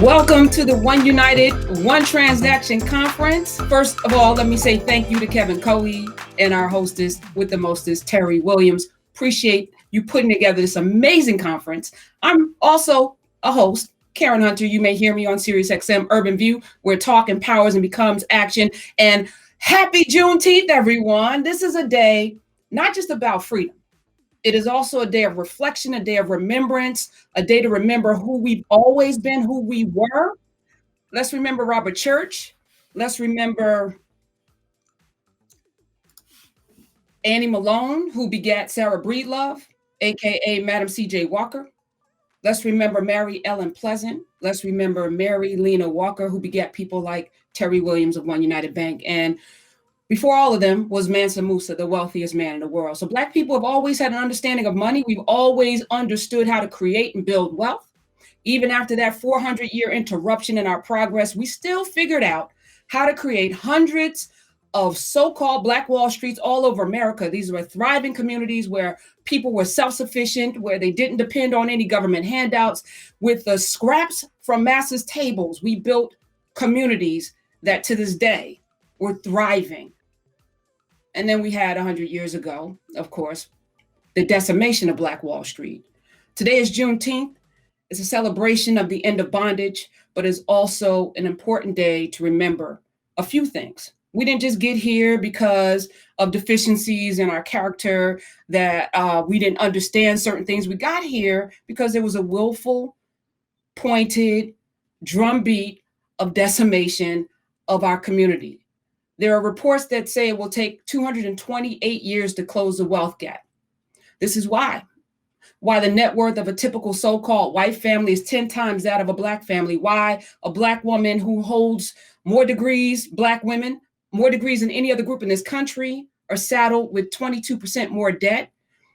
Welcome to the One United, One Transaction Conference. First of all, let me say thank you to Kevin Coey and our hostess with the mostest, Terry Williams. Appreciate you putting together this amazing conference. I'm also a host, Karen Hunter. You may hear me on SiriusXM Urban View, where talk empowers and becomes action. And happy Juneteenth, everyone. This is a day not just about freedom. It is also a day of reflection, a day of remembrance, a day to remember who we've always been, who we were. Let's remember Robert Church. Let's remember Annie Malone, who begat Sarah Breedlove, aka Madam C.J. Walker. Let's remember Mary Ellen Pleasant. Let's remember Mary Lena Walker, who begat people like Terry Williams of One United Bank. And before all of them was Mansa Musa, the wealthiest man in the world. So Black people have always had an understanding of money. We've always understood how to create and build wealth. Even after that 400-year interruption in our progress, we still figured out how to create hundreds of so-called Black Wall Streets all over America. These were thriving communities where people were self-sufficient, where they didn't depend on any government handouts. With the scraps from Massa's tables, we built communities that to this day were thriving. And then we had 100 years ago, of course, the decimation of Black Wall Street. Today is Juneteenth. It's a celebration of the end of bondage, but it's also an important day to remember a few things. We didn't just get here because of deficiencies in our character, that we didn't understand certain things. We got here because there was a willful, pointed drumbeat of decimation of our community. There are reports that say it will take 228 years to close the wealth gap. This is why the net worth of a typical so-called white family is 10 times that of a Black family, why a Black woman who holds more degrees, Black women, more degrees than any other group in this country, are saddled with 22% more debt,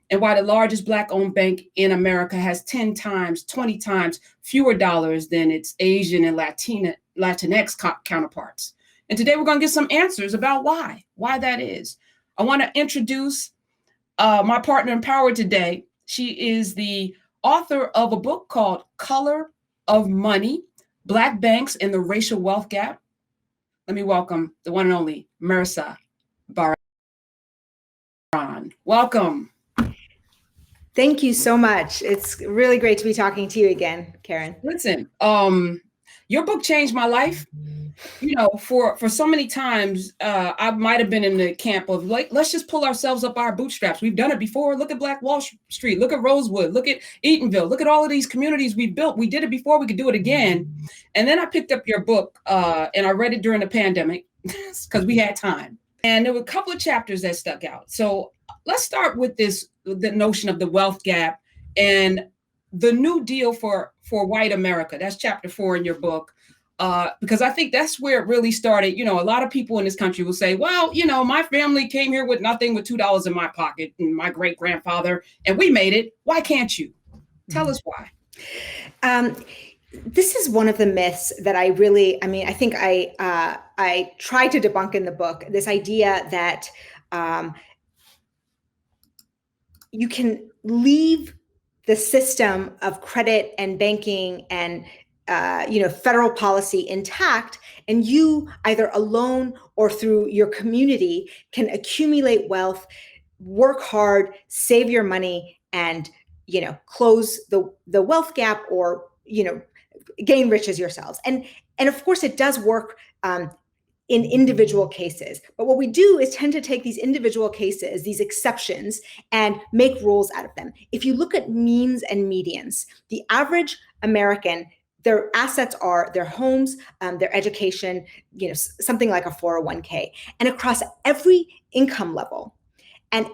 and why the largest Black-owned bank in America has 10 times, 20 times fewer dollars than its Asian and Latinx counterparts. And today we're going to get some answers about why that is. I want to introduce my partner in power today. She is the author of a book called Color of Money, Black Banks and the Racial Wealth Gap. Let me welcome the one and only Mehrsa Barran. Welcome. Thank you so much. It's really great to be talking to you again, Karen. Listen, your book changed my life. You know, for so many times, I might have been in the camp of like, let's just pull ourselves up our bootstraps. We've done it before. Look at Black Wall Street. Look at Rosewood. Look at Eatonville. Look at all of these communities we've built. We did it before. We could do it again. And then I picked up your book and I read it during the pandemic because we had time. And there were a couple of chapters that stuck out. So let's start with the notion of the wealth gap and the New Deal for white America. That's chapter 4 in your book. Because I think that's where it really started. You know, a lot of people in this country will say, well, you know, my family came here with nothing, with $2 in my pocket, and my great grandfather, and we made it. Why can't you? Tell us why. This is one of the myths that I think I try to debunk in the book, this idea that you can leave the system of credit and banking and federal policy intact, and you either alone or through your community can accumulate wealth, work hard, save your money, and close the wealth gap, or gain riches yourselves. And of course, it does work in individual cases. But what we do is tend to take these individual cases, these exceptions, and make rules out of them. If you look at means and medians, the average American, their assets are their homes, their education, something like a 401k. And across every income level and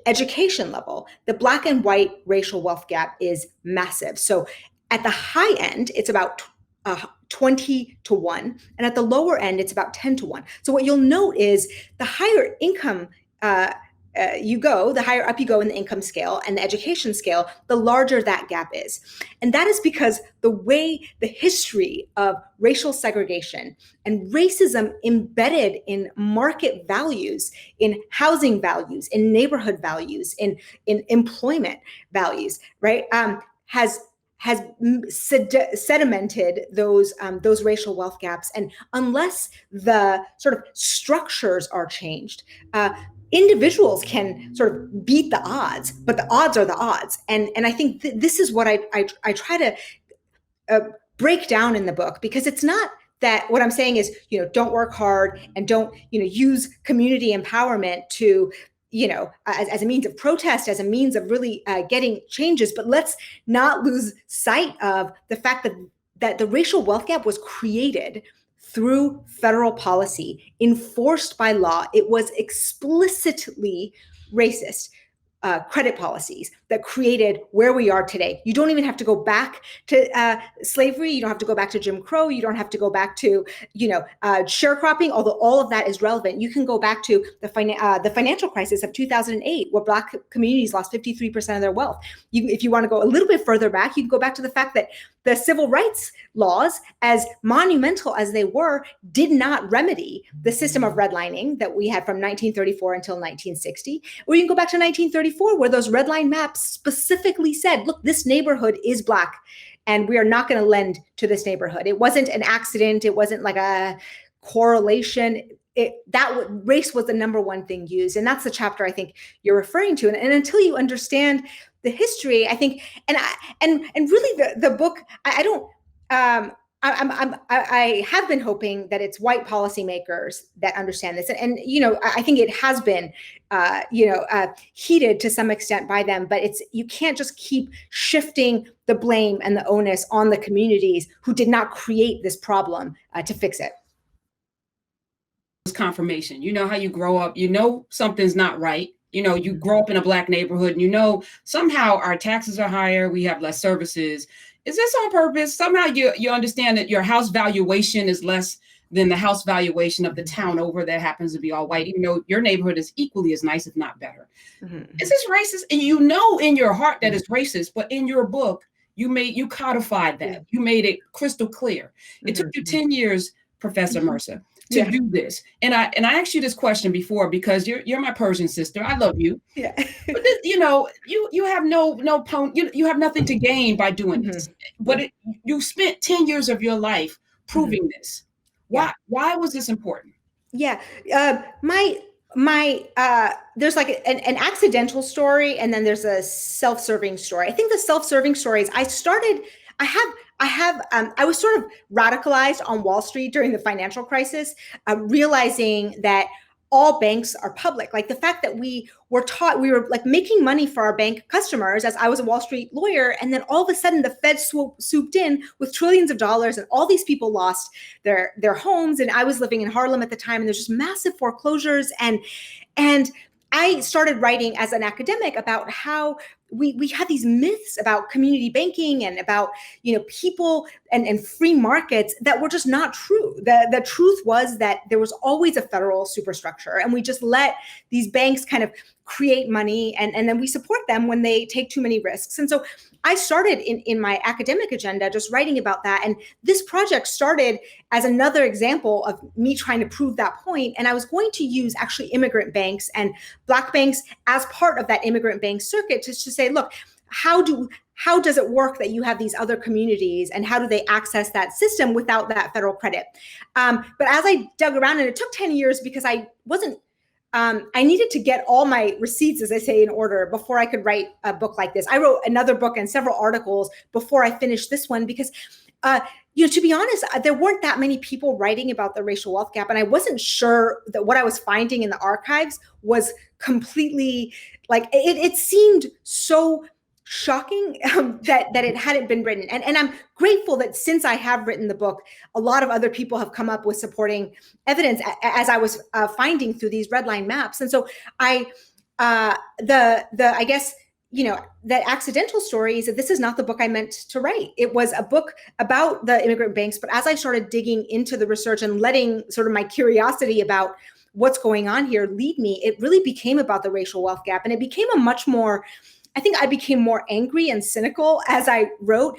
education level, the Black and white racial wealth gap is massive. So at the high end, it's about 20 to 1. And at the lower end, it's about 10 to 1. So what you'll note is the higher income you go, the higher up you go in the income scale and the education scale, the larger that gap is. And that is because the history of racial segregation and racism embedded in market values, in housing values, in neighborhood values, in employment values, right, has sedimented those racial wealth gaps. And unless the sort of structures are changed, individuals can sort of beat the odds, but the odds are the odds. And I think this is what I try to break down in the book, because it's not that what I'm saying is, don't work hard and don't, use community empowerment to, as a means of protest, as a means of really getting changes. But let's not lose sight of the fact that the racial wealth gap was created through federal policy, enforced by law. It was explicitly racist credit policies that created where we are today. You don't even have to go back to slavery. You don't have to go back to Jim Crow. You don't have to go back to, sharecropping, although all of that is relevant. You can go back to the financial crisis of 2008, where Black communities lost 53% of their wealth. If you want to go a little bit further back, you can go back to the fact that the civil rights laws, as monumental as they were, did not remedy the system of redlining that we had from 1934 until 1960. Or you can go back to 1934, where those red line maps specifically said, look, this neighborhood is Black, and we are not going to lend to this neighborhood. It wasn't an accident. It wasn't like a correlation. Race was the number one thing used. And that's the chapter I think you're referring to. And until you understand the history, I think, and really the book, I have been hoping that it's white policymakers that understand this. And I think it has been, heated to some extent by them, but you can't just keep shifting the blame and the onus on the communities who did not create this problem to fix it. Confirmation. You know how you grow up, something's not right. You grow up in a Black neighborhood and somehow our taxes are higher, we have less services. Is this on purpose? Somehow you understand that your house valuation is less than the house valuation of the town over that happens to be all white, even though your neighborhood is equally as nice, if not better. Mm-hmm. Is this racist? And in your heart that it's racist, but in your book, you codified that. You made it crystal clear. It took you 10 years, Professor Mercer, to do this. And I asked you this question before because you're my Persian sister. I love you. Yeah. But this, you have you have nothing to gain by doing this. But you spent 10 years of your life proving this. Why was this important? Yeah. There's like an accidental story, and then there's a self-serving story. I think the self-serving story is I was sort of radicalized on Wall Street during the financial crisis, realizing that all banks are public. Like the fact that we were like making money for our bank customers as I was a Wall Street lawyer. And then all of a sudden the Fed swooped in with trillions of dollars, and all these people lost their homes. And I was living in Harlem at the time, and there's just massive foreclosures. And I started writing as an academic about how we had these myths about community banking and about, people and free markets that were just not true. The truth was that there was always a federal superstructure, and we just let these banks kind of create money, and then we support them when they take too many risks. And so I started in my academic agenda just writing about that. And this project started as another example of me trying to prove that point. And I was going to use actually immigrant banks and Black banks as part of that immigrant bank circuit to say, look, how does it work that you have these other communities, and how do they access that system without that federal credit? But as I dug around, and it took 10 years because I needed to get all my receipts, as I say, in order before I could write a book like this. I wrote another book and several articles before I finished this one because, to be honest, there weren't that many people writing about the racial wealth gap. And I wasn't sure that what I was finding in the archives was completely, like, it seemed so shocking that it hadn't been written. And I'm grateful that since I have written the book, a lot of other people have come up with supporting evidence as I was finding through these red line maps. And so I guess, that accidental story is that this is not the book I meant to write. It was a book about the immigrant banks. But as I started digging into the research and letting sort of my curiosity about what's going on here lead me, it really became about the racial wealth gap. And it became I think I became more angry and cynical as I wrote,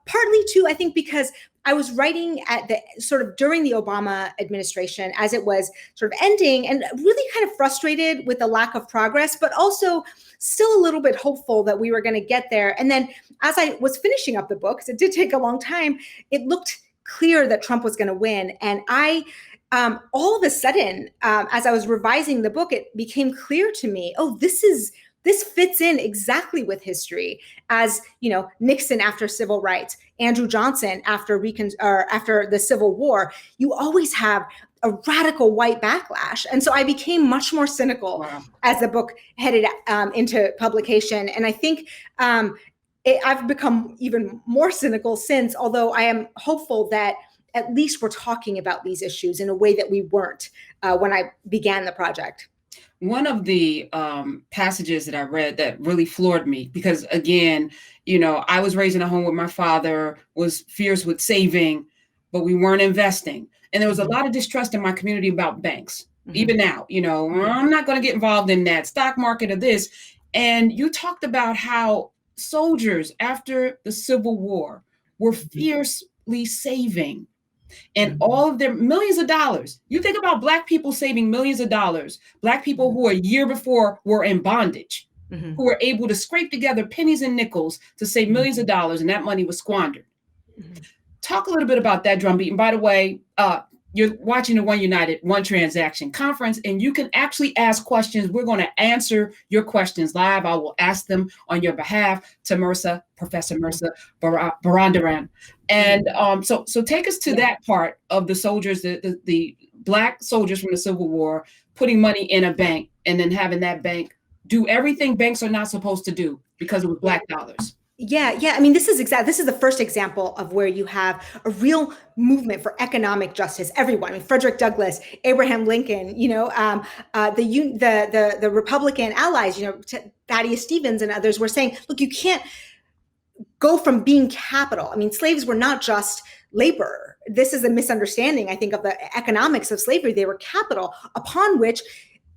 partly too, I think, because I was writing at the sort of during the Obama administration as it was sort of ending, and really kind of frustrated with the lack of progress, but also still a little bit hopeful that we were going to get there. And then as I was finishing up the book, because it did take a long time, it looked clear that Trump was going to win. And all of a sudden, as I was revising the book, it became clear to me, oh, this fits in exactly with history, as Nixon after civil rights, Andrew Johnson after the Civil War. You always have a radical white backlash. And so I became much more cynical as the book headed into publication. And I think I've become even more cynical since, although I am hopeful that at least we're talking about these issues in a way that we weren't when I began the project. One of the passages that I read that really floored me, because again, I was raised in a home where my father was fierce with saving, but we weren't investing. And there was a lot of distrust in my community about banks. Even now, I'm not going to get involved in that stock market or this. And you talked about how soldiers after the Civil War were fiercely saving. And all of their millions of dollars. You think about Black people saving millions of dollars, Black people who a year before were in bondage, who were able to scrape together pennies and nickels to save millions of dollars, and that money was squandered. Talk a little bit about that drumbeat. And by the way, you're watching the One United, One Transaction conference, and you can actually ask questions. We're going to answer your questions live. I will ask them on your behalf to Professor Mehrsa Baradaran. And so take us to that part of the soldiers, the Black soldiers from the Civil War, putting money in a bank and then having that bank do everything banks are not supposed to do because it was Black dollars. Yeah. I mean, this is the first example of where you have a real movement for economic justice. Everyone, I mean, Frederick Douglass, Abraham Lincoln, the Republican allies, Thaddeus Stevens and others were saying, look, you can't go from being capital. I mean, slaves were not just labor. This is a misunderstanding, I think, of the economics of slavery. They were capital upon which,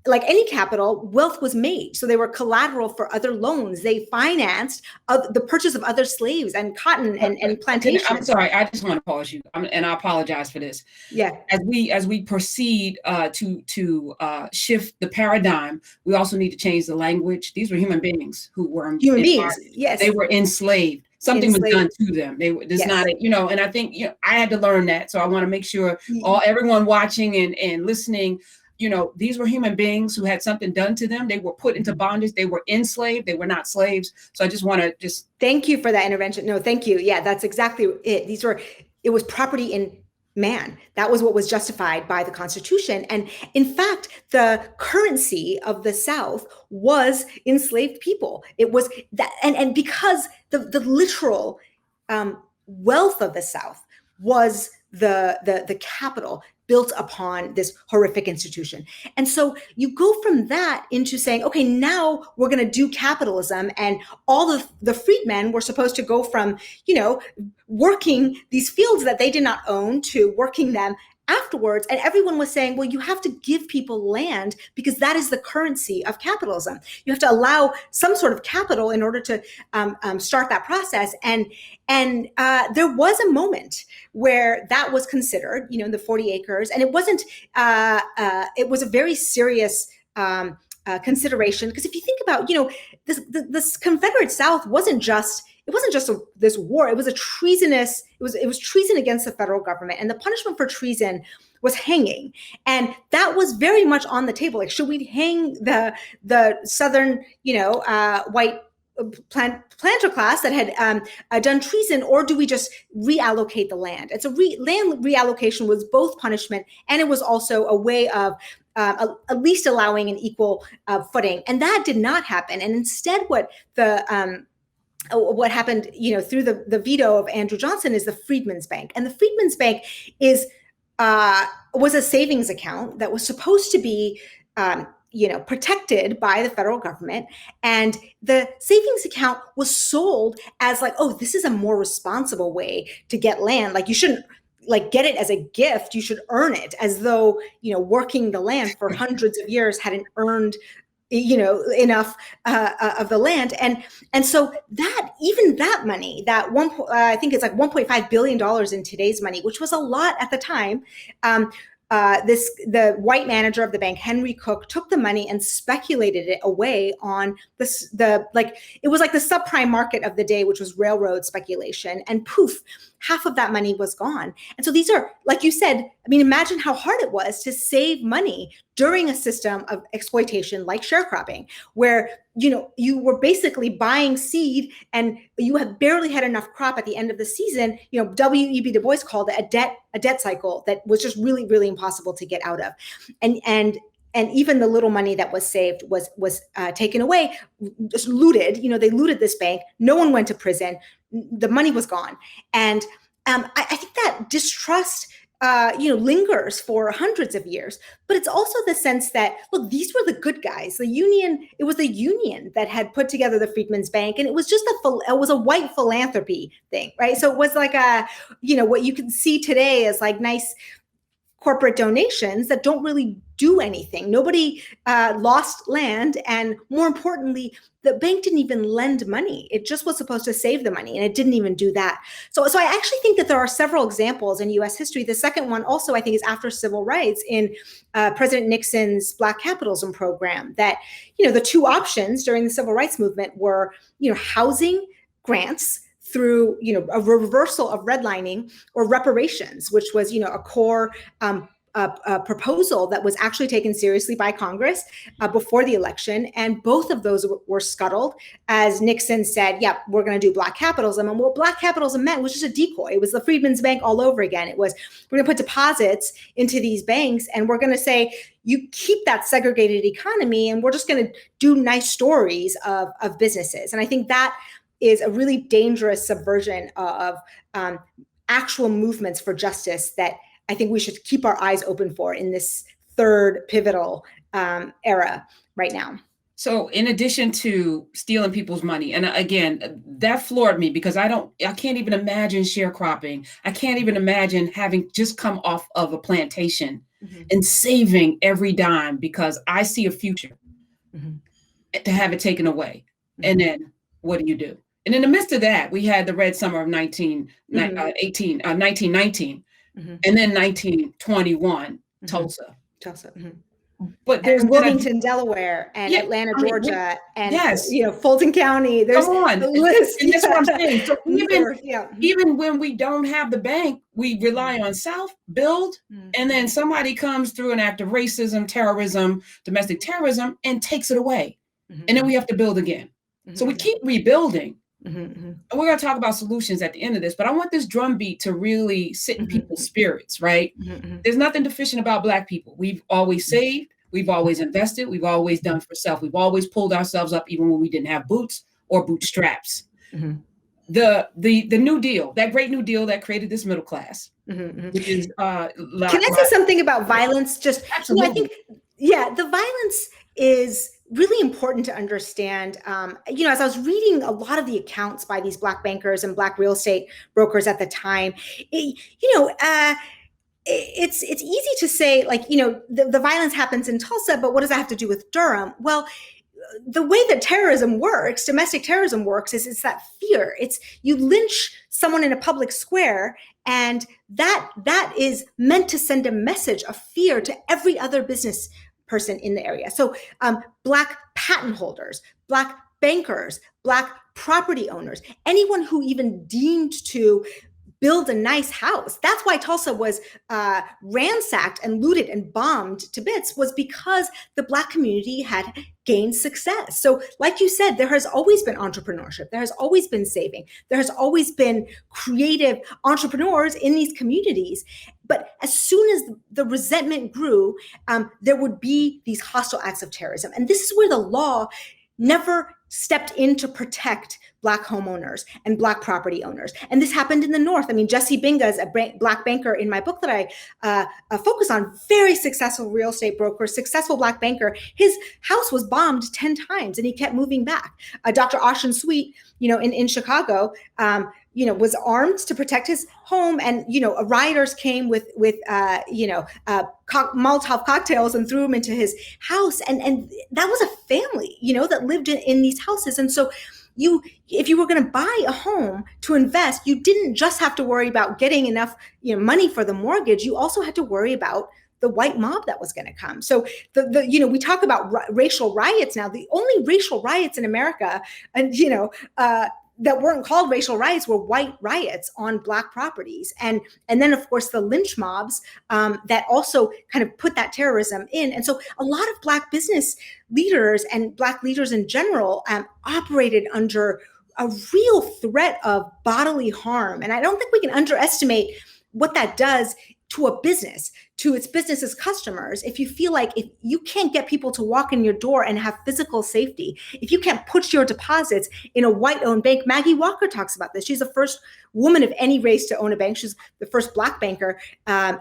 like any capital, wealth was made. So they were collateral for other loans. They financed the purchase of other slaves and cotton and plantations. I'm sorry, I just want to pause you, and I apologize for this. Yeah. As we proceed to shift the paradigm, we also need to change the language. These were human beings who were human beings. Yes, they were enslaved. Something was done to them. There's not, and I think I had to learn that. So I want to make sure everyone watching and listening. These were human beings who had something done to them. They were put into bondage. They were enslaved. They were not slaves. So I just want to thank you for that intervention. No, thank you. Yeah, that's exactly it. It was property in man. That was what was justified by the Constitution. And in fact, the currency of the South was enslaved people. It was that, and because the literal wealth of the South was the capital built upon this horrific institution. And so you go from that into saying, okay, now we're going to do capitalism, and all of the freedmen were supposed to go from, working these fields that they did not own to working them afterwards. And everyone was saying, well, you have to give people land because that is the currency of capitalism. You have to allow some sort of capital in order to start that process. And there was a moment where that was considered, the 40 acres, and it wasn't, it was a very serious consideration, because if you think about, this Confederate South wasn't just this war. It was it was treason against the federal government, and the punishment for treason was hanging. And that was very much on the table. Like, should we hang the Southern, white planter class that had done treason, or do we just reallocate the land? And so land reallocation was both punishment, and it was also a way of at least allowing an equal footing. And that did not happen. And instead, what happened, through the veto of Andrew Johnson, is the Freedmen's Bank. And the Freedmen's Bank was a savings account that was supposed to be protected by the federal government. And the savings account was sold as like, oh, this is a more responsible way to get land. Like, you shouldn't get it as a gift. You should earn it, as though, working the land for hundreds of years hadn't earned enough of the land, and so that money, that I think it's like $1.5 billion in today's money, which was a lot at the time. The white manager of the bank, Henry Cook, took the money and speculated it away on it was like the subprime market of the day, which was railroad speculation, and poof, half of that money was gone. And so these are, like you said, I mean, imagine how hard it was to save money during a system of exploitation like sharecropping, where you were basically buying seed and you had barely had enough crop at the end of the season. W.E.B. Du Bois called it a debt cycle that was just really, really impossible to get out of. And even the little money that was saved was taken away, just looted. They looted this bank. No one went to prison. The money was gone. And I think that distrust lingers for hundreds of years. But it's also the sense that, look, these were the good guys. It was the union that had put together the Freedmen's Bank, and it was just it was a white philanthropy thing, right? So it was like what you can see today as like nice corporate donations that don't really do anything. Nobody lost land, and more importantly, the bank didn't even lend money. It just was supposed to save the money, and it didn't even do that. So I actually think that there are several examples in U.S. history. The second one also, I think, is after civil rights in President Nixon's Black capitalism program. That the two options during the civil rights movement were housing grants through a reversal of redlining, or reparations, which was a core proposal that was actually taken seriously by Congress before the election. And both of those were scuttled as Nixon said, "Yep, we're going to do Black capitalism." And what Black capitalism meant was just a decoy. It was the Freedmen's Bank all over again. It was, we're going to put deposits into these banks, and we're going to say, you keep that segregated economy, and we're just going to do nice stories of businesses. And I think that is a really dangerous subversion of actual movements for justice that I think we should keep our eyes open for in this third pivotal era right now. So in addition to stealing people's money, and again, that floored me because I can't even imagine sharecropping. I can't even imagine having just come off of a plantation and saving every dime because I see a future to have it taken away. And then what do? And in the midst of that, we had the Red Summer of 1919, and then 1921, Tulsa. But there's Wilmington, Delaware, and Atlanta, Georgia, and Fulton County. There's come on, and that's what I'm saying. So even when we don't have the bank, we rely on South build, and then somebody comes through an act of racism, terrorism, domestic terrorism, and takes it away, and then we have to build again. So we keep rebuilding. And we're going to talk about solutions at the end of this, but I want this drumbeat to really sit in people's spirits, right? There's nothing deficient about Black people. We've always saved, we've always invested, we've always done for self. We've always pulled ourselves up even when we didn't have boots or bootstraps. The New Deal, that great New Deal that created this middle class, which is Can I say something about violence? Just absolutely. I think the violence is really important to understand. As I was reading a lot of the accounts by these Black bankers and Black real estate brokers at the time, it's easy to say, the violence happens in Tulsa, but what does that have to do with Durham? Well, the way that terrorism works, domestic terrorism works, is it's that fear. It's you lynch someone in a public square, and that is meant to send a message of fear to every other business person in the area. So Black patent holders, Black bankers, Black property owners, anyone who even deemed to build a nice house. That's why Tulsa was ransacked and looted and bombed to bits, was because the Black community had gained success. So like you said, there has always been entrepreneurship. There has always been saving. There has always been creative entrepreneurs in these communities. But as soon as the resentment grew, there would be these hostile acts of terrorism. And this is where the law never stepped in to protect Black homeowners and Black property owners. And this happened in the North. I mean, Jesse Binga is a Black banker in my book that I focus on, very successful real estate broker, successful Black banker. His house was bombed 10 times and he kept moving back. Dr. Austin Sweet, in Chicago, was armed to protect his home, and rioters came with Molotov cocktails and threw him into his house, and that was a family that lived in these houses. And so if you were going to buy a home to invest, you didn't just have to worry about getting enough money for the mortgage. You also had to worry about the white mob that was going to come. So we talk about racial riots now. The only racial riots in America, and that weren't called racial riots, were white riots on Black properties. And then, of course, the lynch mobs that also kind of put that terrorism in. And so a lot of Black business leaders and Black leaders in general operated under a real threat of bodily harm. And I don't think we can underestimate what that does to a business, to its business's customers. If you feel like if you can't get people to walk in your door and have physical safety, if you can't put your deposits in a white-owned bank. Maggie Walker talks about this. She's the first woman of any race to own a bank. She's the first Black banker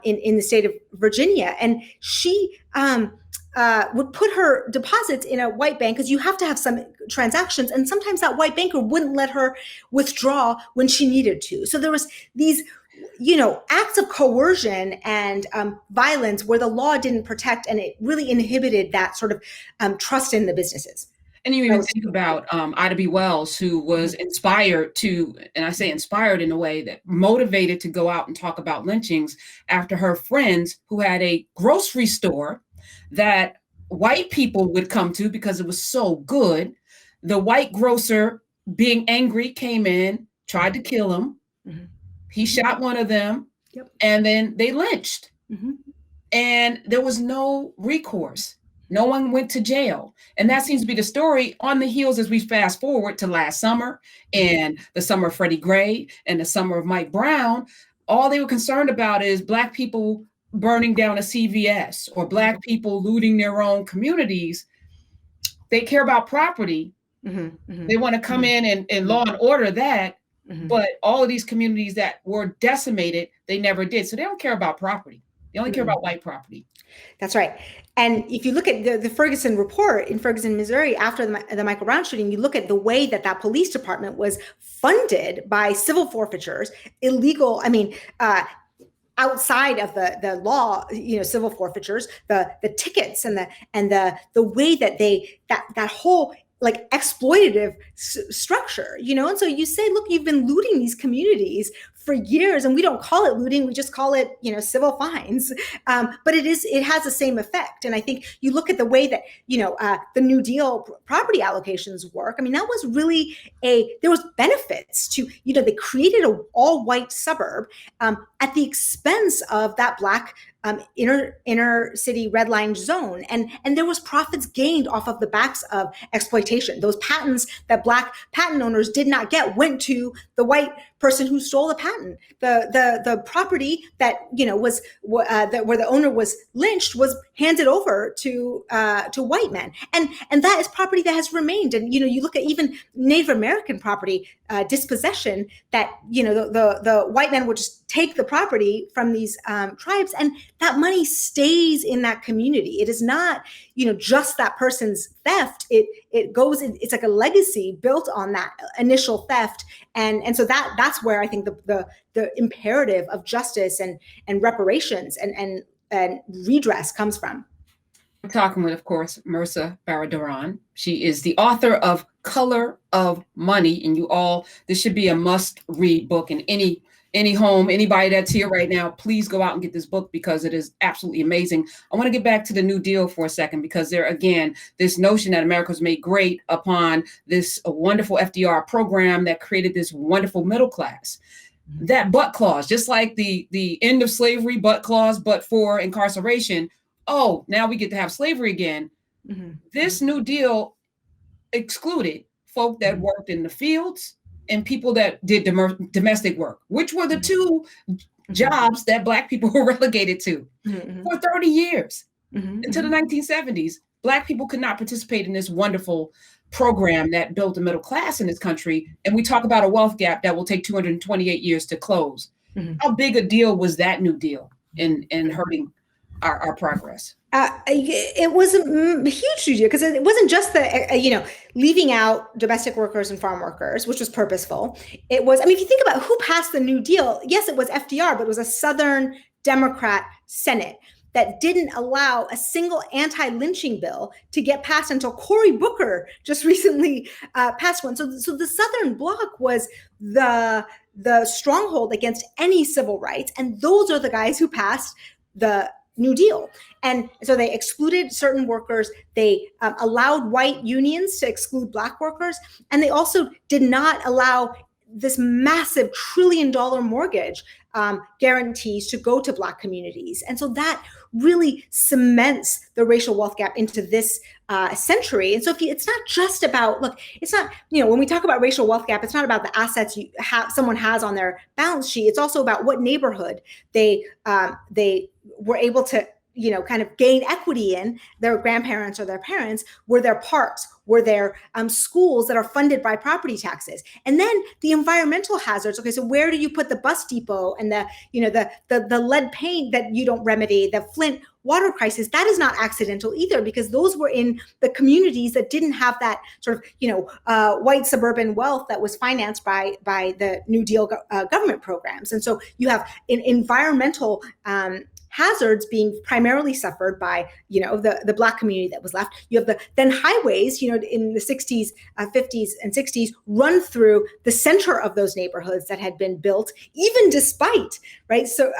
in the state of Virginia. And she would put her deposits in a white bank because you have to have some transactions. And sometimes that white banker wouldn't let her withdraw when she needed to. So there was these acts of coercion and violence where the law didn't protect, and it really inhibited that sort of trust in the businesses. And you even think about Ida B. Wells, who was inspired to, and I say inspired in a way that motivated to go out and talk about lynchings after her friends who had a grocery store that white people would come to because it was so good. The white grocer, being angry, came in, tried to kill him. Mm-hmm. He shot one of them, and then they lynched. Mm-hmm. And there was no recourse. No one went to jail. And that seems to be the story on the heels as we fast forward to last summer and the summer of Freddie Gray and the summer of Mike Brown. All they were concerned about is Black people burning down a CVS or Black people looting their own communities. They care about property. Mm-hmm. Mm-hmm. They want to come in and law and order that. Mm-hmm. But all of these communities that were decimated, they never did. So they don't care about property. They only care about white property. That's right. And if you look at the Ferguson report in Ferguson, Missouri, after the Michael Brown shooting, you look at the way that police department was funded by civil forfeitures, illegal, outside of the law, civil forfeitures, the tickets and the way that that whole like exploitative structure, and so you say, look, you've been looting these communities for years, and we don't call it looting, we just call it, civil fines. But it has the same effect. And I think you look at the way that, the New Deal property allocations work. I mean, that was really there was benefits to, they created an all white suburb at the expense of that Black inner city red line zone. And there was profits gained off of the backs of exploitation. Those patents that Black patent owners did not get went to the white person who stole the patent. The property that, was where the owner was lynched was handed over to white men. And that is property that has remained. And, you look at even Native American property dispossession that, the white men would just take the property from these tribes, and that money stays in that community. It is not, just that person's theft. It goes, it's like a legacy built on that initial theft. And so that's where I think the imperative of justice and reparations and redress comes from. We're talking with, of course, Mehrsa Baradaran. She is the author of Color of Money, and this should be a must-read book in any home. Anybody that's here right now, please go out and get this book because it is absolutely amazing. I want to get back to the New Deal for a second because this notion that America was made great upon this wonderful FDR program that created this wonderful middle class. That but clause, just like the end of slavery but clause, but for incarceration. Oh, now we get to have slavery again. Mm-hmm. This New Deal excluded folk that worked in the fields and people that did domestic work, which were the two jobs that Black people were relegated to for 30 years. Until the 1970s. Black people could not participate in this wonderful program that built a middle class in this country. And we talk about a wealth gap that will take 228 years to close. How big a deal was that New Deal in hurting our progress? It was a huge deal because it wasn't just the, leaving out domestic workers and farm workers, which was purposeful. It was, I mean, if you think about who passed the New Deal, yes, it was FDR, but it was a Southern Democrat Senate that didn't allow a single anti-lynching bill to get passed until Cory Booker just recently passed one. So the Southern Bloc was the stronghold against any civil rights, and those are the guys who passed the New Deal. And so they excluded certain workers. They allowed white unions to exclude Black workers. And they also did not allow this massive $1 trillion mortgage guarantees to go to Black communities. And so that really cements the racial wealth gap into this century. And so it's not just about, look, it's not, when we talk about racial wealth gap, it's not about the assets someone has on their balance sheet. It's also about what neighborhood they were able to kind of gain equity in, their grandparents or their parents, were their parks, were their schools that are funded by property taxes. And then the environmental hazards. Okay, so where do you put the bus depot and the lead paint that you don't remedy, the Flint water crisis? That is not accidental either, because those were in the communities that didn't have that sort of, white suburban wealth that was financed by the New Deal government programs. And so you have environmental hazards being primarily suffered by, the Black community that was left. You have then highways, in the 60s, 50s, and 60s run through the center of those neighborhoods that had been built, even despite, right? So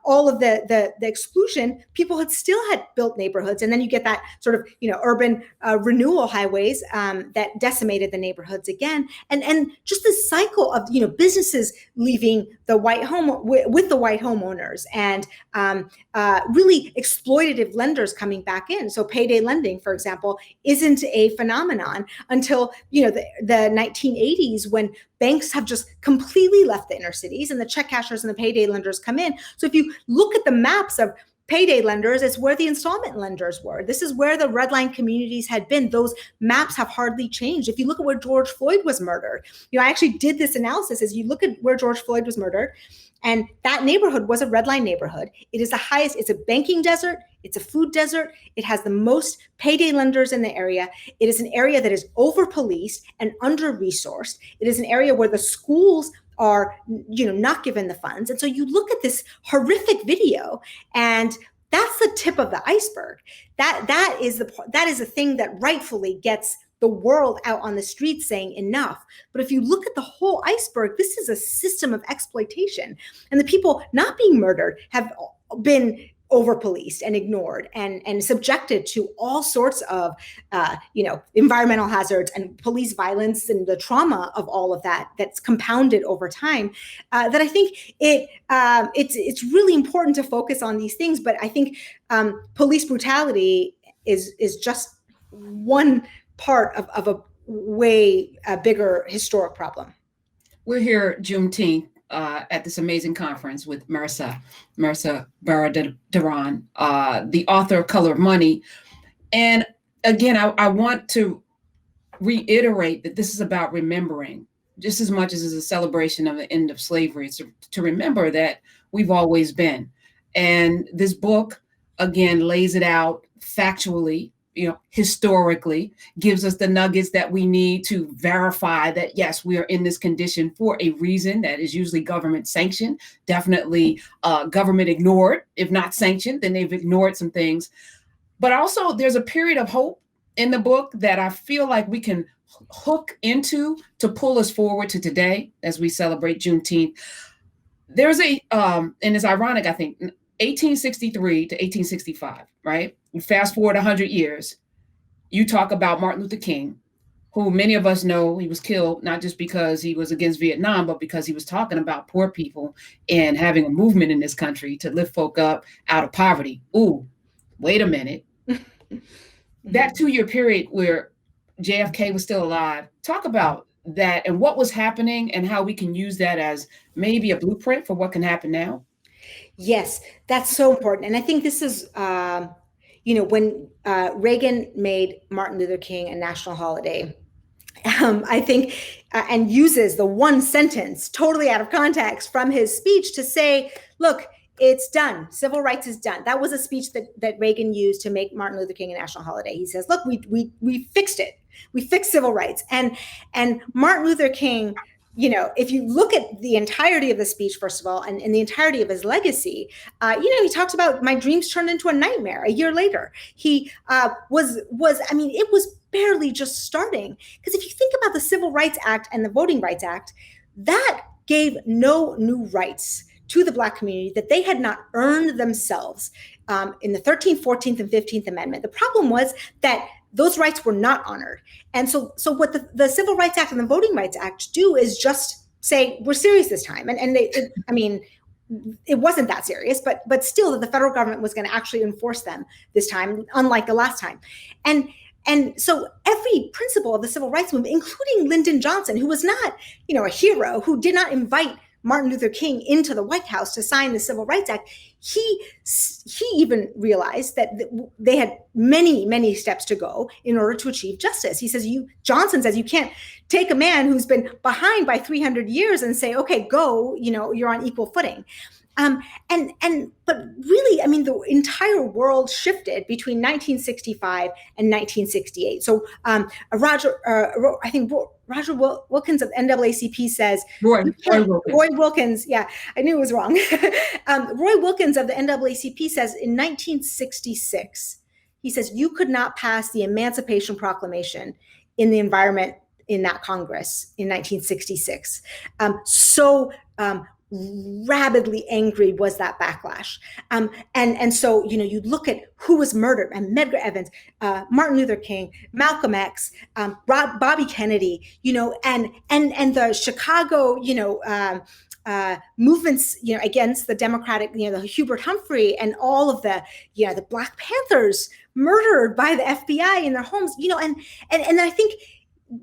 all of the exclusion, people had still had built neighborhoods. And then you get that sort of, urban renewal highways that decimated the neighborhoods again. And just this cycle of, businesses leaving the white home with the white homeowners, and really exploitative lenders coming back in. So payday lending, for example, isn't a phenomenon until the 1980s, when banks have just completely left the inner cities and the check cashers and the payday lenders come in. So if you look at the maps of payday lenders, it's where the installment lenders were. This is where the red line communities had been. Those maps have hardly changed. If you look at where George Floyd was murdered, I actually did this analysis. As you look at where George Floyd was murdered, and that neighborhood was a red line neighborhood. It is the highest, it's a banking desert, it's a food desert, it has the most payday lenders in the area. It is an area that is over-policed and under-resourced. It is an area where the schools are, not given the funds. And so you look at this horrific video, and that's the tip of the iceberg. That is the thing that rightfully gets the world out on the streets saying enough. But if you look at the whole iceberg, this is a system of exploitation. And the people not being murdered have been over-policed and ignored and subjected to all sorts of, environmental hazards and police violence and the trauma of all of that that's compounded over time. That I think it's really important to focus on these things. But I think police brutality is just one part of a way bigger historic problem. We're here Juneteenth at this amazing conference with Mehrsa Baradaran, the author of Color of Money. And again, I want to reiterate that this is about remembering just as much as it's a celebration of the end of slavery. It's to remember that we've always been. And this book, again, lays it out factually, historically, gives us the nuggets that we need to verify that, yes, we are in this condition for a reason that is usually government sanctioned, definitely government ignored. If not sanctioned, then they've ignored some things. But also there's a period of hope in the book that I feel like we can hook into to pull us forward to today as we celebrate Juneteenth. There's and it's ironic, I think, 1863 to 1865, right? You fast forward 100 years, you talk about Martin Luther King, who many of us know he was killed, not just because he was against Vietnam, but because he was talking about poor people and having a movement in this country to lift folk up out of poverty. Ooh, wait a minute. That 2-year period where JFK was still alive, talk about that and what was happening and how we can use that as maybe a blueprint for what can happen now. Yes, that's so important. And I think this is, when Reagan made Martin Luther King a national holiday, I think, and uses the one sentence totally out of context from his speech to say, look, it's done. Civil rights is done. That was a speech that Reagan used to make Martin Luther King a national holiday. He says, look, we fixed it. We fixed civil rights. And Martin Luther King, if you look at the entirety of the speech, first of all, and the entirety of his legacy, he talks about my dreams turned into a nightmare a year later. He it was barely just starting. Because if you think about the Civil Rights Act and the Voting Rights Act, that gave no new rights to the Black community that they had not earned themselves in the 13th, 14th, and 15th Amendment. The problem was that those rights were not honored. And so what the Civil Rights Act and the Voting Rights Act do is just say, we're serious this time. It wasn't that serious, but still that the federal government was going to actually enforce them this time, unlike the last time. And so every principle of the civil rights movement, including Lyndon Johnson, who was not, a hero, who did not invite Martin Luther King into the White House to sign the Civil Rights Act, he even realized that they had many, many steps to go in order to achieve justice. He says, Johnson says, you can't take a man who's been behind by 300 years and say, okay, go, you're on equal footing. But really, the entire world shifted between 1965 and 1968. So Roger Wilkins of NAACP says, Roy Wilkins, yeah, I knew it was wrong. Roy Wilkins of the NAACP says in 1966, he says, you could not pass the Emancipation Proclamation in the environment in that Congress in 1966. Rabidly angry was that backlash. And so, you look at who was murdered, and Medgar Evers, Martin Luther King, Malcolm X, Bobby Kennedy, and the Chicago, movements, against the Democratic, the Hubert Humphrey and all of the Black Panthers murdered by the FBI in their homes, and I think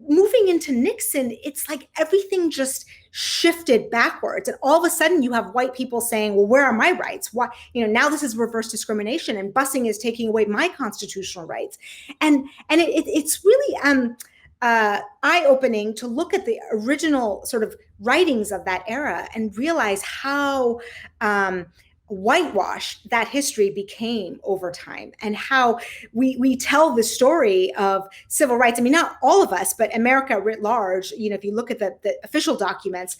moving into Nixon, it's like everything just shifted backwards. And all of a sudden you have white people saying, well, where are my rights? Why, now this is reverse discrimination and busing is taking away my constitutional rights. And it's really eye-opening to look at the original sort of writings of that era and realize how whitewashed that history became over time, and how we tell the story of civil rights. Not all of us, but America writ large, if you look at the official documents,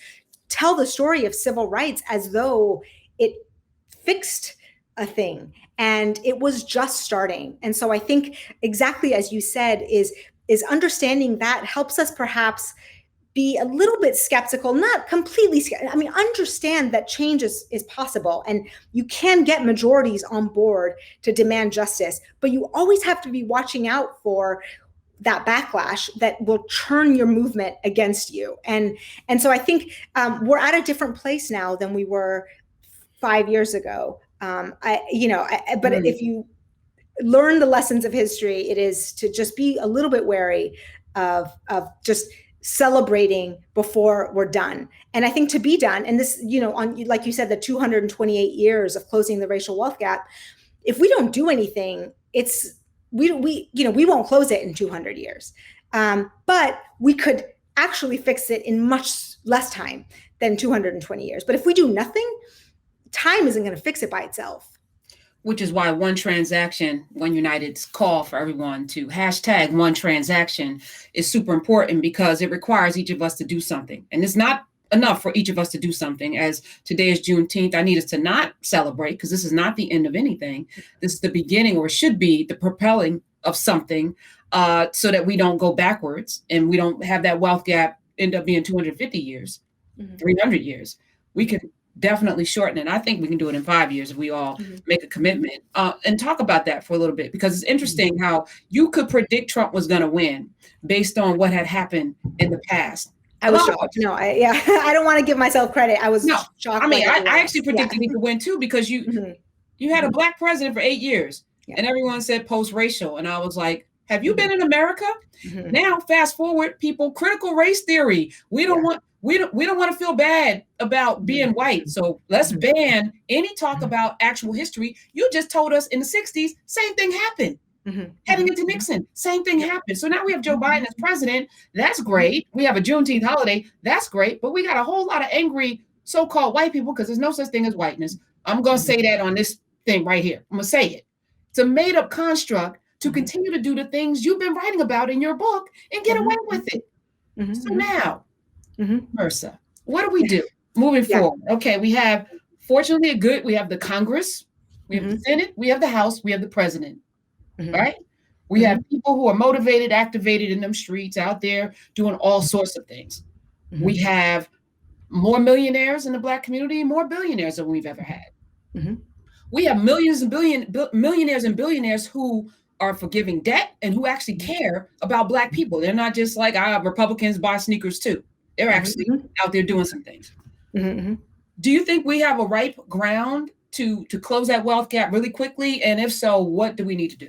tell the story of civil rights as though it fixed a thing and it was just starting. And so I think exactly as you said is understanding that helps us perhaps be a little bit skeptical, not completely, understand that change is possible and you can get majorities on board to demand justice, but you always have to be watching out for that backlash that will turn your movement against you. And so I think we're at a different place now than we were 5 years ago. If you learn the lessons of history, it is to just be a little bit wary of just celebrating before we're done. And I think to be done, and this, on, like you said, the 228 years of closing the racial wealth gap, if we don't do anything, we won't close it in 200 years. But we could actually fix it in much less time than 220 years. But if we do nothing, time isn't going to fix it by itself. Which is why One Transaction, One United's call for everyone to hashtag One Transaction is super important, because it requires each of us to do something. And it's not enough for each of us to do something. As today is Juneteenth, I need us to not celebrate, because this is not the end of anything. This is the beginning, or should be the propelling of something, so that we don't go backwards and we don't have that wealth gap end up being 250 years, 300 years. We can definitely shorten it. I think we can do it in 5 years if we all make a commitment, and talk about that for a little bit, because it's interesting how you could predict Trump was going to win based on what had happened in the past. I was shocked. No, I don't want to give myself credit. I was shocked. I actually predicted he could win too, because you had a Black president for 8 years, and everyone said post-racial, and I was like, have you been in America? Now, fast forward, people, critical race theory. We don't want to feel bad about being white. So let's ban any talk about actual history. You just told us in the 60s, same thing happened. Heading into Nixon, same thing happened. So now we have Joe Biden as president. That's great. We have a Juneteenth holiday. That's great. But we got a whole lot of angry so-called white people, because there's no such thing as whiteness. I'm going to say that on this thing right here. I'm going to say it. It's a made-up construct to continue to do the things you've been writing about in your book and get away with it. So now, Marsha, what do we do moving forward? Okay, we have, fortunately, we have the Congress, we have the Senate, we have the House, we have the president, right? We have people who are motivated, activated in them streets out there doing all sorts of things. We have more millionaires in the Black community, more billionaires than we've ever had. We have millionaires and billionaires who are forgiving debt and who actually care about Black people. They're not just like, Republicans buy sneakers too. They're actually out there doing some things. Do you think we have a ripe ground to close that wealth gap really quickly? And if so, what do we need to do?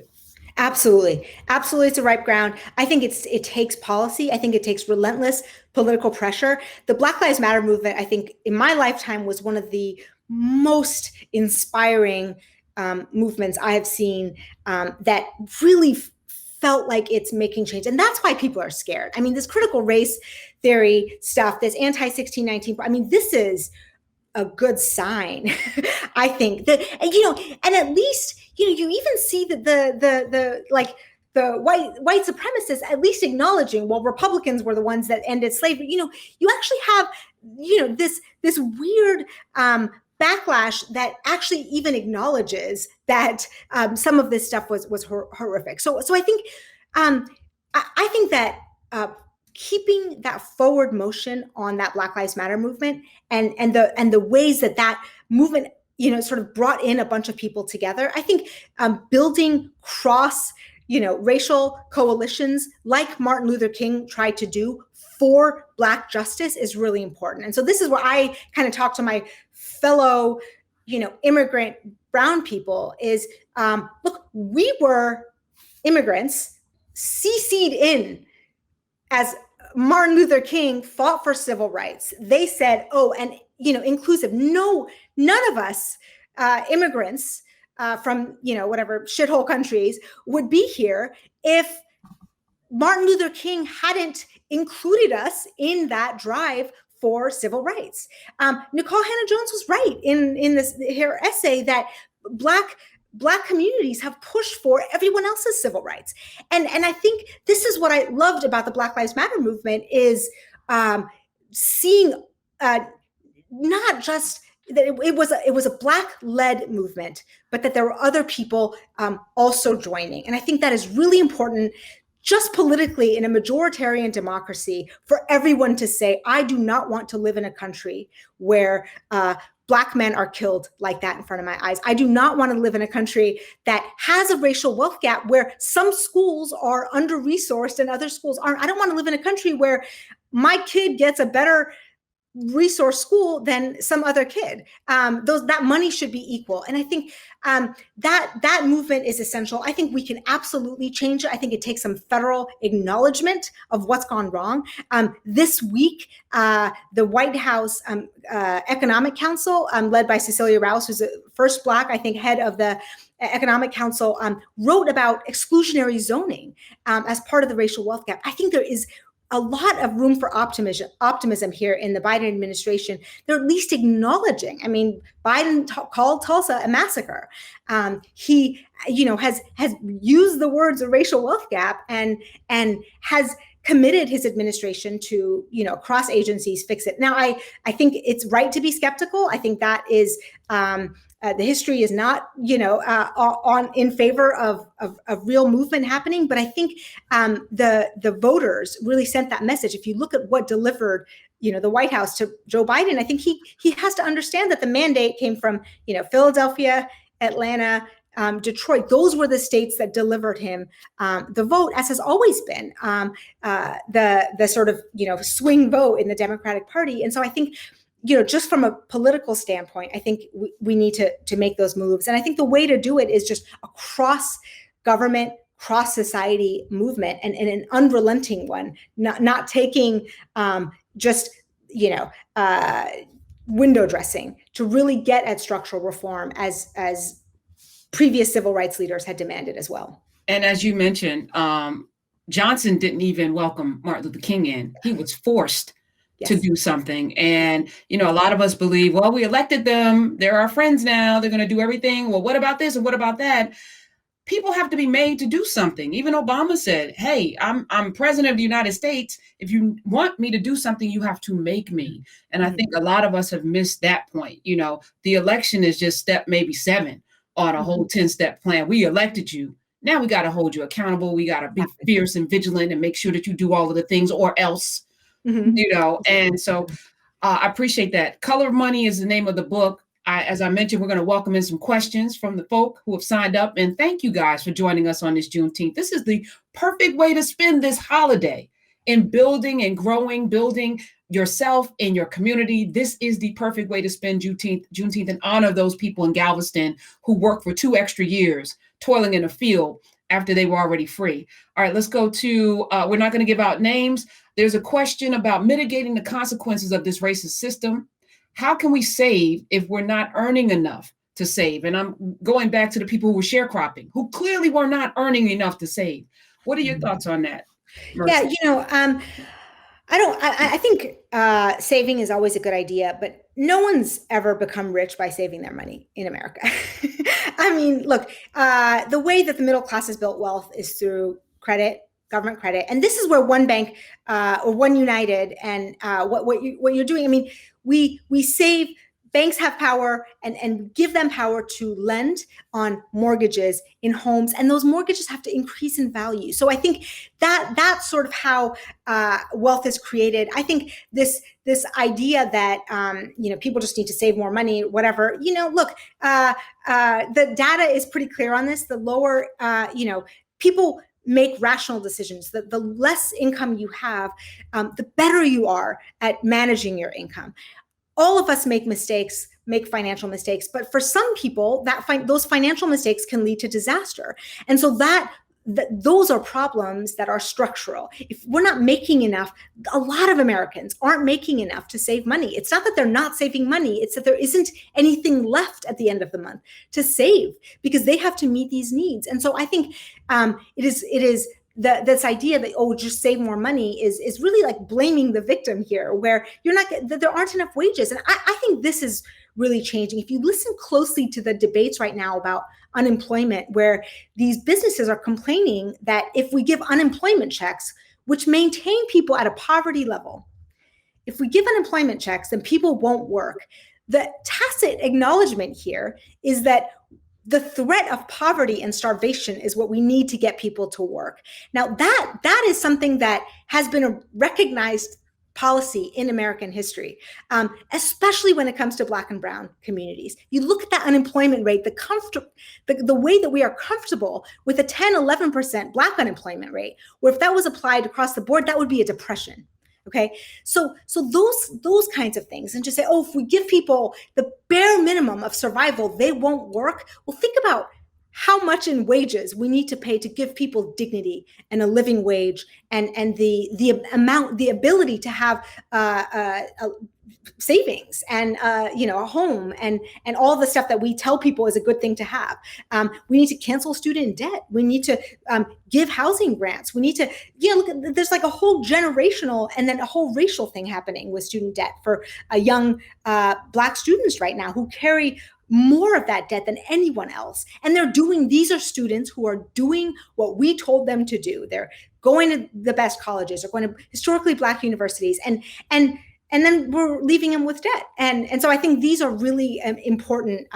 Absolutely. Absolutely. It's a ripe ground. I think it takes policy. I think it takes relentless political pressure. The Black Lives Matter movement, I think in my lifetime, was one of the most inspiring movements I have seen that really felt like it's making change. And that's why people are scared. I mean, this critical race theory stuff, this anti-1619, I mean, this is a good sign, I think, that, and at least, you even see that the white supremacists at least acknowledging, well, Republicans were the ones that ended slavery. You actually have, this weird backlash that actually even acknowledges that some of this stuff was horrific. So I think I think that keeping that forward motion on that Black Lives Matter movement and the ways that movement sort of brought in a bunch of people together. I think building cross racial coalitions like Martin Luther King tried to do for Black justice is really important. And so this is where I kind of talk to my fellow immigrant brown people is, look, we were immigrants CC'd in as Martin Luther King fought for civil rights. They said, and inclusive. No, none of us immigrants from whatever shithole countries would be here if Martin Luther King hadn't included us in that drive for civil rights. Nicole Hannah-Jones was right in her essay that Black communities have pushed for everyone else's civil rights. And I think this is what I loved about the Black Lives Matter movement is seeing not just that it was a Black-led movement, but that there were other people also joining. And I think that is really important just politically in a majoritarian democracy for everyone to say, I do not want to live in a country where Black men are killed like that in front of my eyes. I do not want to live in a country that has a racial wealth gap where some schools are under-resourced and other schools aren't. I don't want to live in a country where my kid gets a better resource school than some other kid. That money should be equal. And I think that movement is essential. I think we can absolutely change it. I think it takes some federal acknowledgement of what's gone wrong. This week, the White House Economic Council, led by Cecilia Rouse, who's the first Black, I think, head of the Economic Council, wrote about exclusionary zoning as part of the racial wealth gap. I think there is a lot of room for optimism here in the Biden administration. They're at least acknowledging. I mean, Biden called Tulsa a massacre. He, has used the words a racial wealth gap and has committed his administration to, cross agencies fix it. Now, I think it's right to be skeptical. I think that is the history is not, in favor of real movement happening. But I think the voters really sent that message. If you look at what delivered, the White House to Joe Biden, I think he has to understand that the mandate came from, Philadelphia, Atlanta, Detroit. Those were the states that delivered him the vote, as has always been the sort of, swing vote in the Democratic Party. And so I think, just from a political standpoint, I think we need to make those moves. And I think the way to do it is just a cross-government, cross-society movement and an unrelenting one, not taking window dressing to really get at structural reform as previous civil rights leaders had demanded as well. And as you mentioned, Johnson didn't even welcome Martin Luther King in. He was forced to do something. And, you know, a lot of us believe, well, we elected them. They're our friends now. They're going to do everything. Well, what about this and what about that? People have to be made to do something. Even Obama said, hey, I'm president of the United States. If you want me to do something, you have to make me. And I think a lot of us have missed that point. You know, the election is just step maybe 7 on a whole 10-step plan. We elected you. Now we got to hold you accountable. We got to be fierce and vigilant and make sure that you do all of the things or else, you know. And so I appreciate that. Color of Money is the name of the book. As I mentioned, we're going to welcome in some questions from the folk who have signed up. And thank you guys for joining us on this Juneteenth. This is the perfect way to spend this holiday in building and growing, building yourself and your community. This is the perfect way to spend Juneteenth and honor those people in Galveston who worked for 2 extra years toiling in a field after they were already free. All right, let's go to, we're not going to give out names. There's a question about mitigating the consequences of this racist system. How can we save if we're not earning enough to save? And I'm going back to the people who were sharecropping, who clearly were not earning enough to save. What are your thoughts on that, Mercy? Yeah, you know, I think saving is always a good idea, but no one's ever become rich by saving their money in America. I mean, look, the way that the middle class has built wealth is through credit, government credit. And this is where One Bank or One United and what you're doing. I mean, we save, banks have power and give them power to lend on mortgages in homes, and those mortgages have to increase in value. So I think that's sort of how wealth is created. I think this idea that you know, people just need to save more money, whatever. You know, look, the data is pretty clear on this. The lower, you know, people make rational decisions. The less income you have, the better you are at managing your income. All of us make mistakes, make financial mistakes, but for some people, those financial mistakes can lead to disaster. And so those are problems that are structural. If we're not making enough, a lot of Americans aren't making enough to save money. It's not that they're not saving money, it's that there isn't anything left at the end of the month to save because they have to meet these needs. And so I think it is this idea that, oh, just save more money is really like blaming the victim here, where there aren't enough wages. And I think this is really changing. If you listen closely to the debates right now about unemployment, where these businesses are complaining that if we give unemployment checks, which maintain people at a poverty level, if we give unemployment checks, then people won't work. The tacit acknowledgement here is that the threat of poverty and starvation is what we need to get people to work. Now, that is something that has been a recognized policy in American history, especially when it comes to Black and Brown communities. You look at that unemployment rate, the way that we are comfortable with a 10, 11% Black unemployment rate, where if that was applied across the board, that would be a depression. Okay, so those kinds of things, and just say, oh, if we give people the bare minimum of survival, they won't work. Well, think about how much in wages we need to pay to give people dignity and a living wage, and the ability to have savings and you know, a home and all the stuff that we tell people is a good thing to have. We need to cancel student debt. We need to give housing grants. We need to, you know, look, there's like a whole generational and then a whole racial thing happening with student debt for young Black students right now who carry more of that debt than anyone else. And these are students who are doing what we told them to do. They're going to the best colleges, they're going to historically Black universities, and then we're leaving them with debt. And so I think these are really important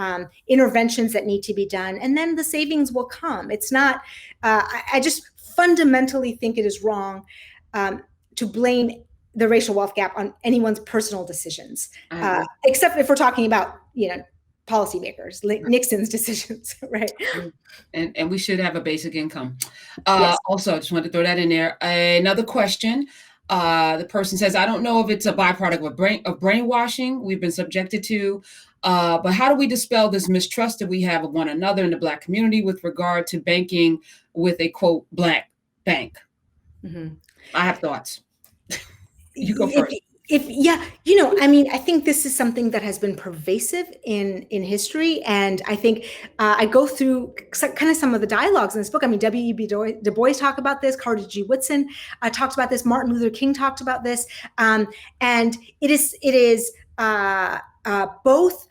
interventions that need to be done. And then the savings will come. It's not, I just fundamentally think it is wrong to blame the racial wealth gap on anyone's personal decisions, except if we're talking about, you know, policymakers, like Nixon's decisions, right? And we should have a basic income. Yes. Also, I just wanted to throw that in there. Another question. The person says, I don't know if it's a byproduct of brainwashing we've been subjected to, but how do we dispel this mistrust that we have of one another in the Black community with regard to banking with a, quote, Black bank? Mm-hmm. I have thoughts. You go first. Yeah, you know, I I mean, I think this is something that has been pervasive in history, and I think I go through kind of some of the dialogues in this book. I mean, W.E.B. Du Bois talked about this. Carter G. Woodson talked about this. Martin Luther King talked about this, and it is both.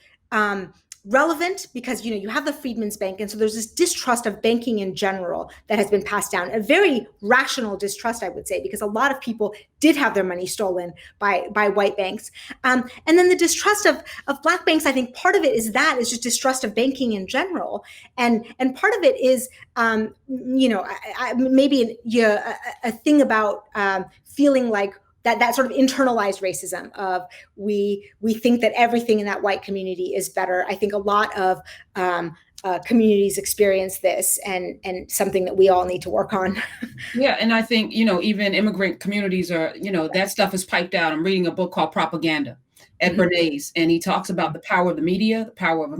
Relevant because you have the Freedmen's Bank, and so there's this distrust of banking in general that has been passed down, a very rational distrust, I would say, because a lot of people did have their money stolen by white banks, and then the distrust of Black banks. I think part of it is just distrust of banking in general, and part of it is maybe a thing about feeling like that sort of internalized racism of we think that everything in that white community is better. I think a lot of communities experience this, and something that we all need to work on. Yeah, and I think even immigrant communities are that stuff is piped out. I'm reading a book called Propaganda, Ed Bernays, and he talks about the power of the media, the power of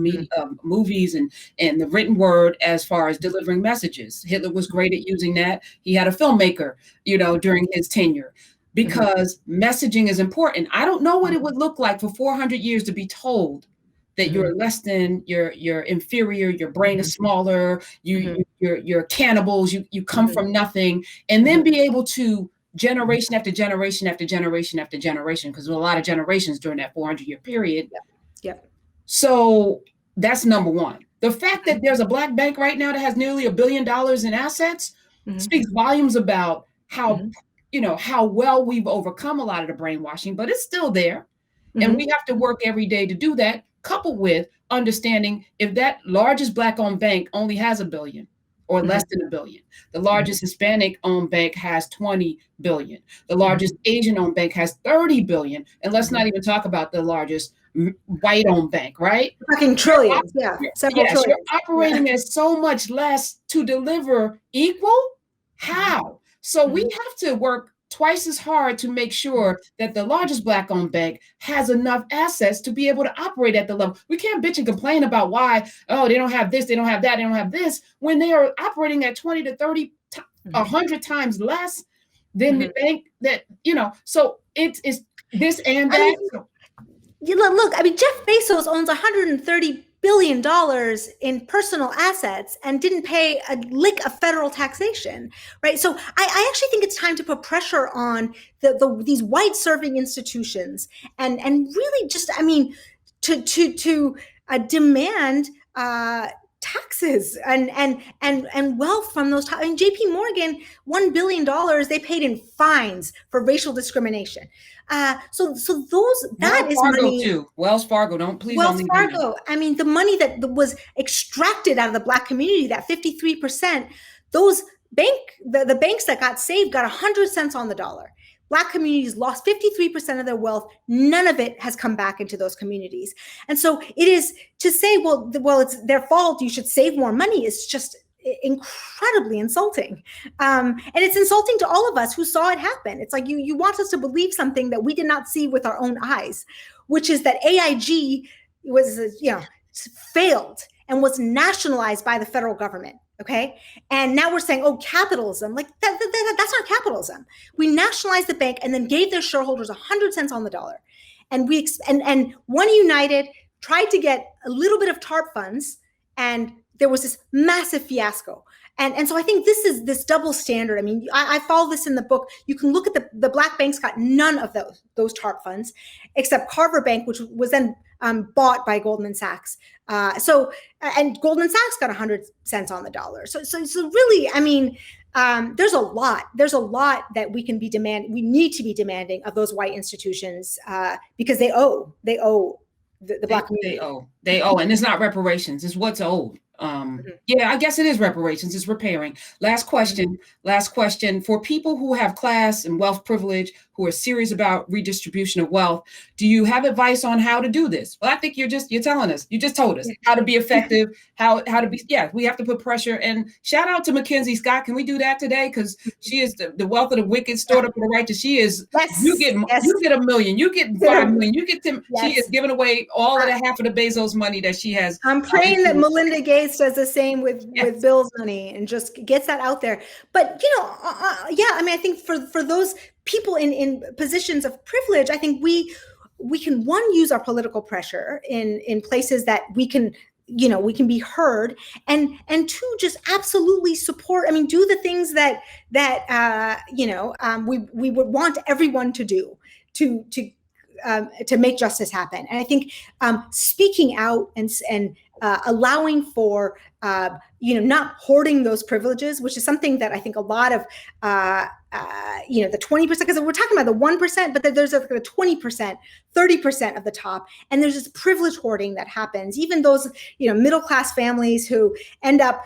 movies and the written word as far as delivering messages. Hitler was great at using that. He had a filmmaker, during his tenure. Because messaging is important. I don't know what it would look like for 400 years to be told that you're less than, you're inferior, your brain is smaller, you're cannibals, you come from nothing, and then be able to generation after generation after generation after generation, because there were a lot of generations during that 400-year period. Yep. So that's number one. The fact that there's a Black bank right now that has nearly $1 billion in assets speaks volumes about how how well we've overcome a lot of the brainwashing, but it's still there. And we have to work every day to do that, coupled with understanding if that largest Black-owned bank only has $1 billion or less than $1 billion, the largest Hispanic-owned bank has $20 billion, the largest Asian-owned bank has $30 billion, and let's not even talk about the largest white-owned bank, right? Fucking trillions, several trillions. You're operating at so much less to deliver equal. How? So we have to work twice as hard to make sure that the largest Black-owned bank has enough assets to be able to operate at the level. We can't bitch and complain about why, they don't have this, they don't have that, they don't have this, when they are operating at 20 to 30, 100 times less than the bank that, so it's this and that. Look, I mean, Jeff Bezos owns $130 billion in personal assets and didn't pay a lick of federal taxation, right? So I actually think it's time to put pressure on these white serving institutions and really just, I mean, to demand taxes and wealth from those. I mean, JP Morgan, $1 billion they paid in fines for racial discrimination. So those, that is money too. Wells Fargo, don't please. Wells Fargo. I mean, the money that was extracted out of the Black community, that 53%, those the banks that got saved got 100 cents on the dollar. Black communities lost 53% of their wealth. None of it has come back into those communities. And so it is to say, well, it's their fault, you should save more money, is just incredibly insulting. And it's insulting to all of us who saw it happen. It's like you want us to believe something that we did not see with our own eyes, which is that AIG was, failed and was nationalized by the federal government. Okay. And now we're saying, capitalism, like that's not capitalism. We nationalized the bank and then gave their shareholders 100 cents on the dollar. And and One United tried to get a little bit of TARP funds, and there was this massive fiasco. And so I think this is this double standard. I mean, I follow this in the book. You can look at the Black banks got none of those TARP funds, except Carver Bank, which was then bought by Goldman Sachs. And Goldman Sachs got 100 cents on the dollar. So really, I mean, there's a lot that we can be we need to be demanding of those white institutions because they owe the Black community. They owe, and it's not reparations, it's what's owed. Yeah, I guess it is reparations. It's repairing. Last question. For people who have class and wealth privilege, who are serious about redistribution of wealth, do you have advice on how to do this? Well, I think you're telling us. You just told us how to be effective, how to be. Yeah, we have to put pressure. And shout out to Mackenzie Scott. Can we do that today? Because she is the wealth of the wicked stored up for the righteous. She is. Yes, you get $1 million. You get $5 million. You get 10. Yes. She is giving away all of the half of the Bezos money that she has. I'm praying that Melinda Gates does the same with Bill's money and just gets that out there. But I mean, I think for those people in positions of privilege, I think we one, use our political pressure in places that we can, we can be heard, and two, just absolutely support. I mean, do the things that we would want everyone to do to make justice happen. And I think speaking out and allowing for not hoarding those privileges, which is something that I think a lot of the 20%, because we're talking about the 1%, but there's a 20%, 30% of the top, and there's this privilege hoarding that happens. Even those middle class families who end up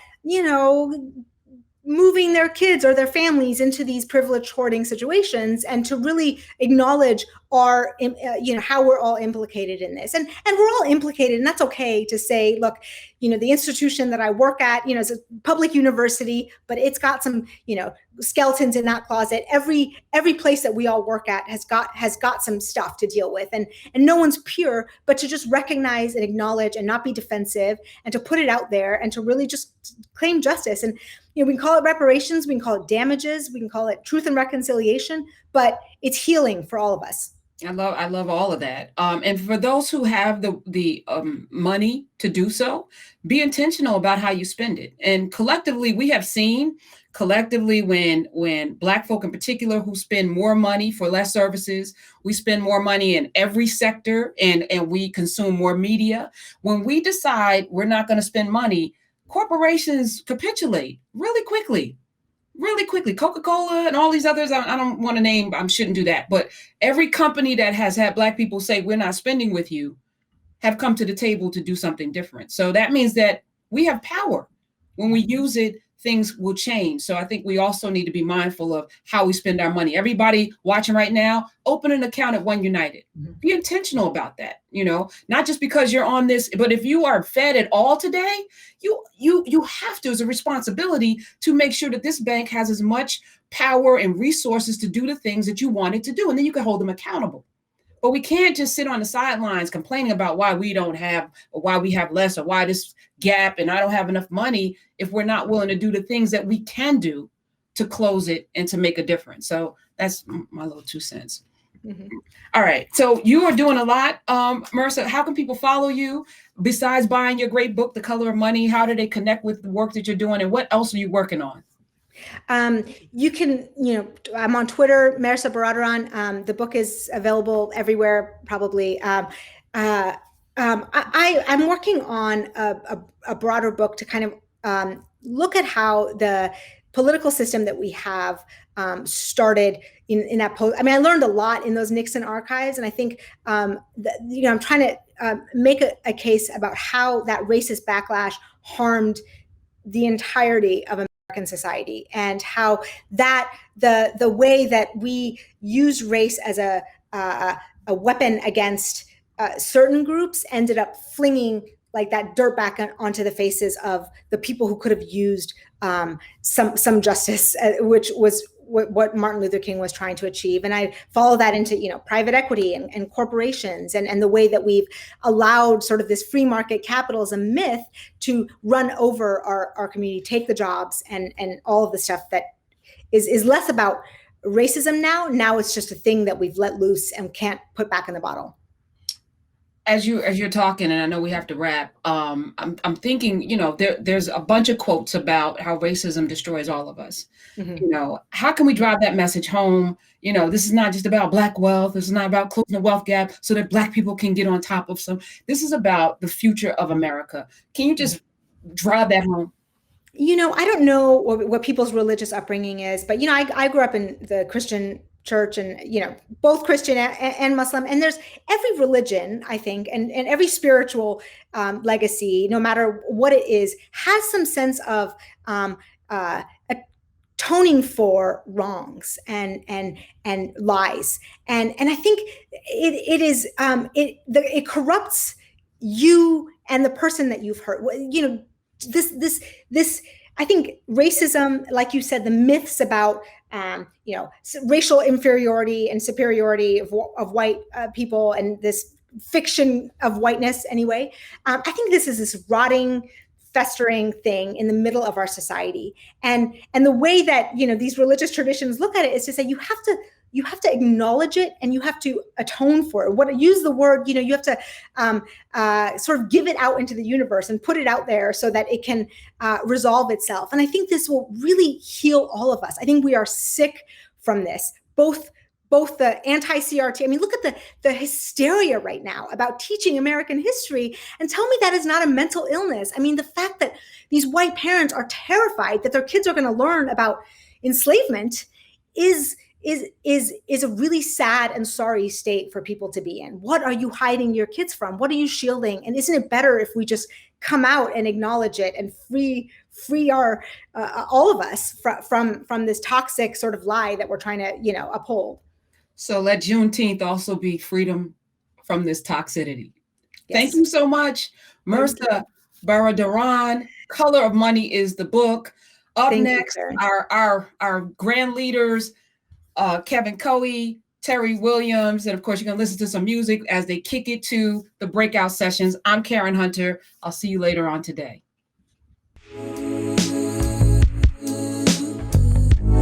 moving their kids or their families into these privilege hoarding situations, and to really acknowledge our, how we're all implicated in this. And we're all implicated, and that's okay to say, look, the institution that I work at, is a public university, but it's got some, skeletons in that closet. Every place that we all work at has got some stuff to deal with, and no one's pure, but to just recognize and acknowledge and not be defensive, and to put it out there, and to really just claim justice. And we can call it reparations, we can call it damages, we can call it truth and reconciliation, but it's healing for all of us. I love all of that. And for those who have the money to do so, be intentional about how you spend it. And collectively, we have seen when Black folk in particular who spend more money for less services, we spend more money in every sector, and we consume more media. When we decide we're not going to spend money, corporations capitulate really quickly. Coca-Cola and all these others, I don't want to name, I shouldn't do that. But every company that has had Black people say, we're not spending with you, have come to the table to do something different. So that means that we have power. When we use it, things will change. So I think we also need to be mindful of how we spend our money. Everybody watching right now, open an account at One United. Mm-hmm. Be intentional about that, not just because you're on this, but if you are fed at all today, you have to, as a responsibility, to make sure that this bank has as much power and resources to do the things that you want it to do. And then you can hold them accountable. But we can't just sit on the sidelines complaining about why we don't have, or why we have less, or why this gap and I don't have enough money, if we're not willing to do the things that we can do to close it and to make a difference. So that's my little 2 cents. Mm-hmm. All right. So you are doing a lot. Marissa, how can people follow you besides buying your great book, The Color of Money? How do they connect with the work that you're doing, and what else are you working on? You can, I'm on Twitter, Marissa Baradaran. The book is available everywhere, probably. I'm working on a broader book to kind of look at how the political system that we have started in that post. I mean, I learned a lot in those Nixon archives, and I think I'm trying to make a case about how that racist backlash harmed the entirety of American society, and how that the way that we use race as a weapon against certain groups ended up flinging like that dirt back onto the faces of the people who could have used some justice, which was what Martin Luther King was trying to achieve. And I follow that into, private equity and corporations, and the way that we've allowed sort of this free market capitalism myth to run over our community, take the jobs, and all of the stuff that is less about racism now. Now it's just a thing that we've let loose and can't put back in the bottle. As you're talking, and I know we have to wrap, I'm thinking, there's a bunch of quotes about how racism destroys all of us. Mm-hmm. How can we drive that message home? This is not just about Black wealth. This is not about closing the wealth gap so that Black people can get on top of some. This is about the future of America. Can you just drive that home? I don't know what people's religious upbringing is, but, I grew up in the Christian church, and both Christian and Muslim, and there's every religion, I think, and every spiritual legacy, no matter what it is, has some sense of atoning for wrongs and lies, and I think it corrupts you and the person that you've hurt. This I think racism, like you said, the myths about racial inferiority and superiority of white people, and this fiction of whiteness anyway. I think this is this rotting, festering thing in the middle of our society. And the way that, these religious traditions look at it is to say, you have to you have to acknowledge it and you have to atone for it. What use the word, you have to sort of give it out into the universe and put it out there so that it can resolve itself. And I think this will really heal all of us. I think we are sick from this, both the anti-CRT. I mean, look at the hysteria right now about teaching American history, and tell me that is not a mental illness. I mean, the fact that these white parents are terrified that their kids are going to learn about enslavement is a really sad and sorry state for people to be in. What are you hiding your kids from? What are you shielding? And isn't it better if we just come out and acknowledge it and free our all of us from this toxic sort of lie that we're trying to uphold? So let Juneteenth also be freedom from this toxicity. Yes. Thank you so much, Mehrsa Baradaran. Color of Money is the book. Up next, our grand leaders, Kevin Coe, Terry Williams, and of course, you're going to listen to some music as they kick it to the breakout sessions. I'm Karen Hunter. I'll see you later on today.